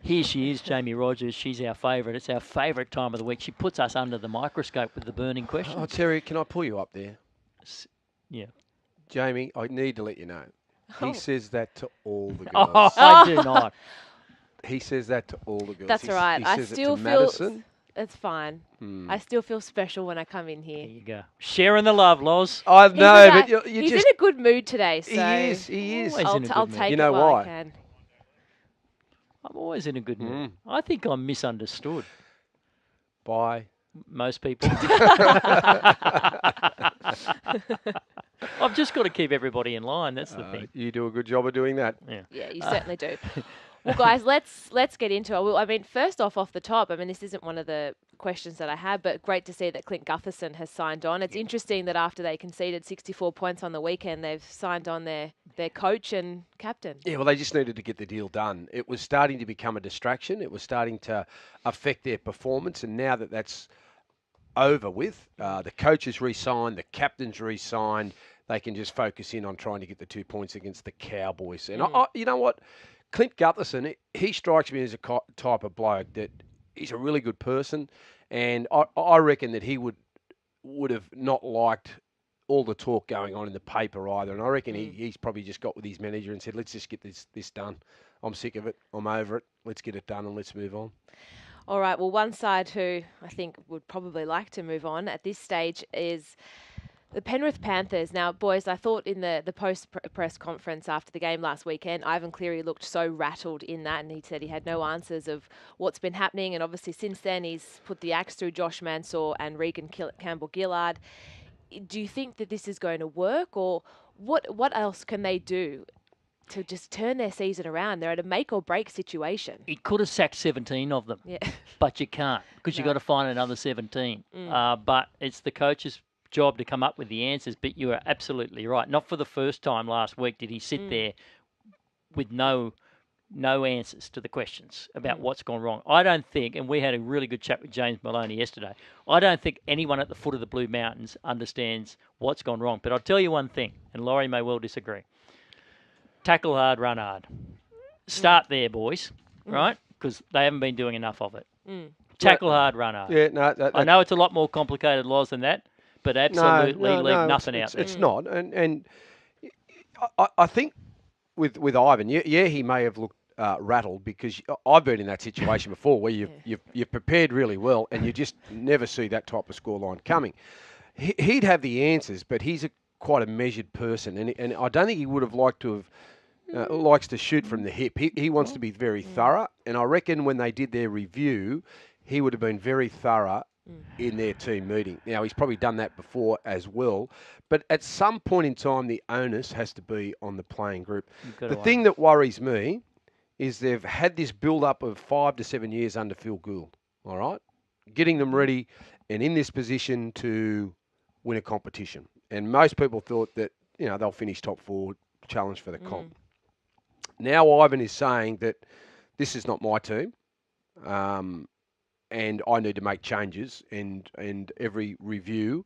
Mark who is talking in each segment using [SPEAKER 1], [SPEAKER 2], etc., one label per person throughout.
[SPEAKER 1] Here she is, Jaimee Rogers. She's our favourite. It's our favourite time of the week. She puts us under the microscope with the burning questions.
[SPEAKER 2] Oh, Terry, can I pull you up there?
[SPEAKER 1] Yeah.
[SPEAKER 2] Jaimee, I need to let you know. He says that to all the
[SPEAKER 1] Oh,
[SPEAKER 2] girls.
[SPEAKER 1] I do not.
[SPEAKER 2] He says that to all the girls.
[SPEAKER 3] That's all right.
[SPEAKER 2] He
[SPEAKER 3] I
[SPEAKER 2] says
[SPEAKER 3] still
[SPEAKER 2] it to
[SPEAKER 3] feel
[SPEAKER 2] Madison.
[SPEAKER 3] it's fine. I still feel special when I come in here.
[SPEAKER 1] There you go. Sharing the love, Loz.
[SPEAKER 2] I know, but you
[SPEAKER 3] he's
[SPEAKER 2] just...
[SPEAKER 3] in a good mood today, so
[SPEAKER 2] He is.
[SPEAKER 1] Always in a good
[SPEAKER 3] I'll
[SPEAKER 1] mood.
[SPEAKER 3] take
[SPEAKER 2] You
[SPEAKER 3] it
[SPEAKER 2] know
[SPEAKER 3] while
[SPEAKER 2] why?
[SPEAKER 3] I can.
[SPEAKER 1] I'm always in a good mood. I think I'm misunderstood.
[SPEAKER 2] By
[SPEAKER 1] Most people. I've just got to keep everybody in line. That's the thing.
[SPEAKER 2] You do a good job of doing that.
[SPEAKER 1] Yeah.
[SPEAKER 3] Yeah, you certainly do. Well, guys, let's get into it. Well, I mean, first off the top, I mean, this isn't one of the questions that I had, but great to see that Clint Gutherson has signed on. It's interesting that after they conceded 64 points on the weekend, they've signed on their coach and captain.
[SPEAKER 2] Yeah, well, they just needed to get the deal done. It was starting to become a distraction. It was starting to affect their performance, and now that that's over with, the coach has re-signed, the captain's re-signed, they can just focus in on trying to get the 2 points against the Cowboys. And you know what? Clint Gutherson, he strikes me as a type of bloke that he's a really good person, and I reckon that he would have not liked all the talk going on in the paper either. And I reckon he's probably just got with his manager and said, let's just get this done. I'm sick of it. I'm over it. Let's get it done and let's move on.
[SPEAKER 3] All right, well, one side who I think would probably like to move on at this stage is the Penrith Panthers. Now, boys, I thought in the post-press conference after the game last weekend, Ivan Cleary looked so rattled in that, and he said he had no answers of what's been happening. And obviously since then, he's put the axe through Josh Mansour and Regan Campbell-Gillard. Do you think that this is going to work, or what else can they do to just turn their season around? They're at a make-or-break situation.
[SPEAKER 1] He could have sacked 17 of them, but you can't because you've got to find another 17. But it's the coach's job to come up with the answers, but you are absolutely right. Not for the first time last week did he sit there with no answers to the questions about what's gone wrong. I don't think, and we had a really good chat with James Maloney yesterday, I don't think anyone at the foot of the Blue Mountains understands what's gone wrong. But I'll tell you one thing, and Laurie may well disagree. Tackle hard, run hard. Start there, boys, right? Because they haven't been doing enough of it. Tackle hard, run hard.
[SPEAKER 2] Yeah, no,
[SPEAKER 1] I know it's a lot more complicated laws than that, but absolutely leave nothing out there.
[SPEAKER 2] It's not. And I think with Ivan, he may have looked rattled because I've been in that situation before where you've prepared really well and you just never see that type of scoreline coming. He'd have the answers, but he's quite a measured person, and I don't think he would have liked to have likes to shoot from the hip. He wants to be very thorough, and I reckon when they did their review, he would have been very thorough in their team meeting. Now, he's probably done that before as well, but at some point in time, the onus has to be on the playing group. The thing that worries me is they've had this build-up of 5 to 7 years under Phil Gould, all right? Getting them ready and in this position to win a competition. And most people thought that, they'll finish top 4, challenge for the comp. Now Ivan is saying that this is not my team, and I need to make changes. And every review,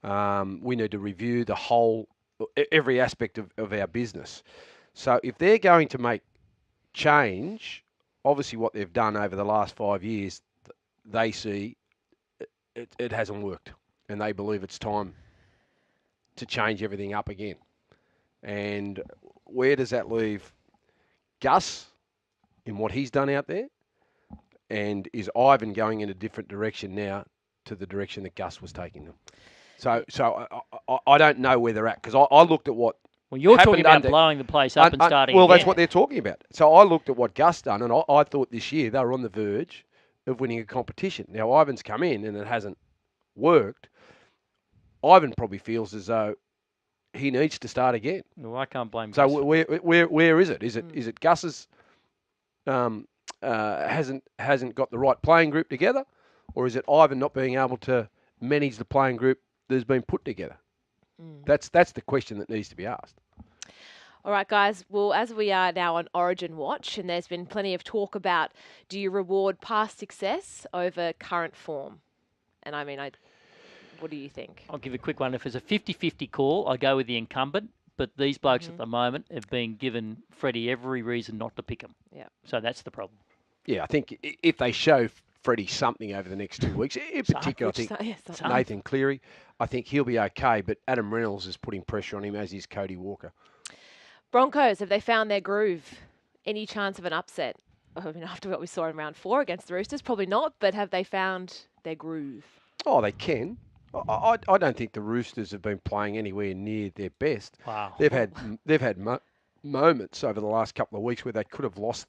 [SPEAKER 2] we need to review every aspect of our business. So if they're going to make change, obviously what they've done over the last 5 years, they see it hasn't worked, and they believe it's time to change everything up again. And where does that leave Gus in what he's done out there? And is Ivan going in a different direction now to the direction that Gus was taking them? So I don't know where they're at, because I looked at what.
[SPEAKER 1] Well, you're talking about blowing the place up and starting.
[SPEAKER 2] Well, that's what they're talking about. So I looked at what Gus done, and I thought this year they were on the verge of winning a competition. Now Ivan's come in and it hasn't worked. Ivan probably feels as though he needs to start again.
[SPEAKER 1] Well, I can't blame.
[SPEAKER 2] So where is it? Is it Gus's hasn't got the right playing group together, or is it Ivan not being able to manage the playing group that's been put together? That's the question that needs to be asked.
[SPEAKER 3] All right, guys. Well, as we are now on Origin Watch, and there's been plenty of talk about, do you reward past success over current form? And I mean, what do you think?
[SPEAKER 1] I'll give a quick one. If it's a 50-50 call, I go with the incumbent. But these blokes at the moment have been given Freddie every reason not to pick them.
[SPEAKER 3] Yeah.
[SPEAKER 1] So that's the problem.
[SPEAKER 2] Yeah, I think if they show Freddie something over the next 2 weeks, in particular, I think Nathan Cleary, I think he'll be okay, but Adam Reynolds is putting pressure on him, as is Cody Walker.
[SPEAKER 3] Broncos, have they found their groove? Any chance of an upset? I mean, after what we saw in round 4 against the Roosters, probably not, but have they found their groove?
[SPEAKER 2] Oh, they can. I don't think the Roosters have been playing anywhere near their best.
[SPEAKER 1] Wow.
[SPEAKER 2] They've had moments over the last couple of weeks where they could have lost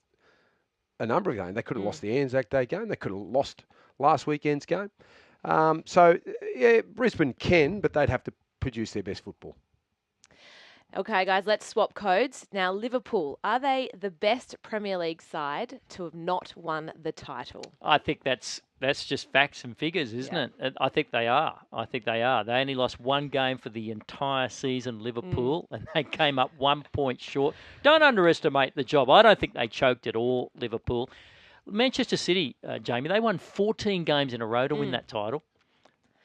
[SPEAKER 2] a number of games. They could have lost the Anzac Day game. They could have lost last weekend's game. So, yeah, Brisbane can, but they'd have to produce their best football.
[SPEAKER 3] Okay, guys, let's swap codes. Now, Liverpool, are they the best Premier League side to have not won the title?
[SPEAKER 1] I think that's just facts and figures, isn't it? I think they are. They only lost one game for the entire season, Liverpool, and they came up 1 point short. Don't underestimate the job. I don't think they choked at all, Liverpool. Manchester City, Jaimee, they won 14 games in a row to win that title.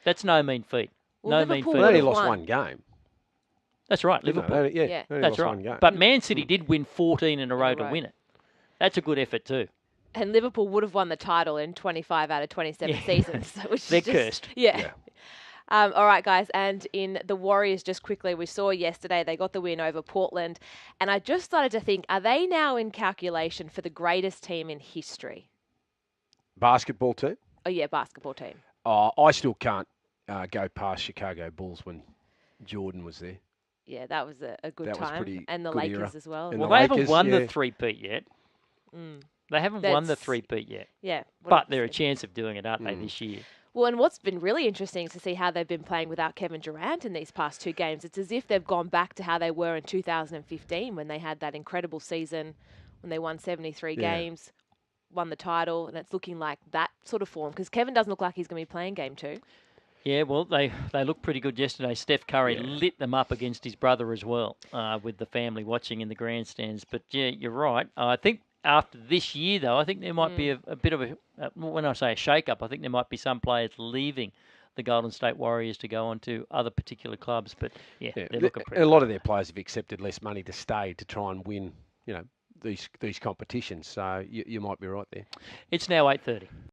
[SPEAKER 1] That's no mean feat.
[SPEAKER 3] Well,
[SPEAKER 2] They only lost one game.
[SPEAKER 1] That's right, Liverpool.
[SPEAKER 2] That's right. One game.
[SPEAKER 1] But Man City did win 14 in a row to win it. That's a good effort too.
[SPEAKER 3] And Liverpool would have won the title in 25 out of 27 seasons. Which
[SPEAKER 1] They're
[SPEAKER 3] is just,
[SPEAKER 1] cursed.
[SPEAKER 3] Yeah. All right, guys. And in the Warriors, just quickly, we saw yesterday they got the win over Portland. And I just started to think, are they now in calculation for the greatest team in history?
[SPEAKER 2] Basketball team?
[SPEAKER 3] Oh, yeah, basketball team.
[SPEAKER 2] I still can't go past Chicago Bulls when Jordan was there.
[SPEAKER 3] Yeah, that was a good time. And the
[SPEAKER 2] good
[SPEAKER 3] Lakers
[SPEAKER 2] era.
[SPEAKER 3] as well.
[SPEAKER 1] Well, they haven't won the three-peat yet. They haven't won the three-peat yet.
[SPEAKER 3] Yeah.
[SPEAKER 1] But they're a chance of doing it, aren't they, this year?
[SPEAKER 3] Well, and what's been really interesting is to see how they've been playing without Kevin Durant in these past 2 games. It's as if they've gone back to how they were in 2015 when they had that incredible season, when they won 73 games, won the title, and it's looking like that sort of form. Because Kevin doesn't look like he's going to be playing game 2. Yeah,
[SPEAKER 1] well, they looked pretty good yesterday. Steph Curry lit them up against his brother as well, with the family watching in the grandstands. But, yeah, you're right. I think after this year, though, I think there might be a bit of when I say a shake-up, I think there might be some players leaving the Golden State Warriors to go on to other particular clubs. But, they're looking pretty
[SPEAKER 2] good. A lot of their players have accepted less money to stay to try and win, these competitions. So you might be right there.
[SPEAKER 1] It's now 8:30.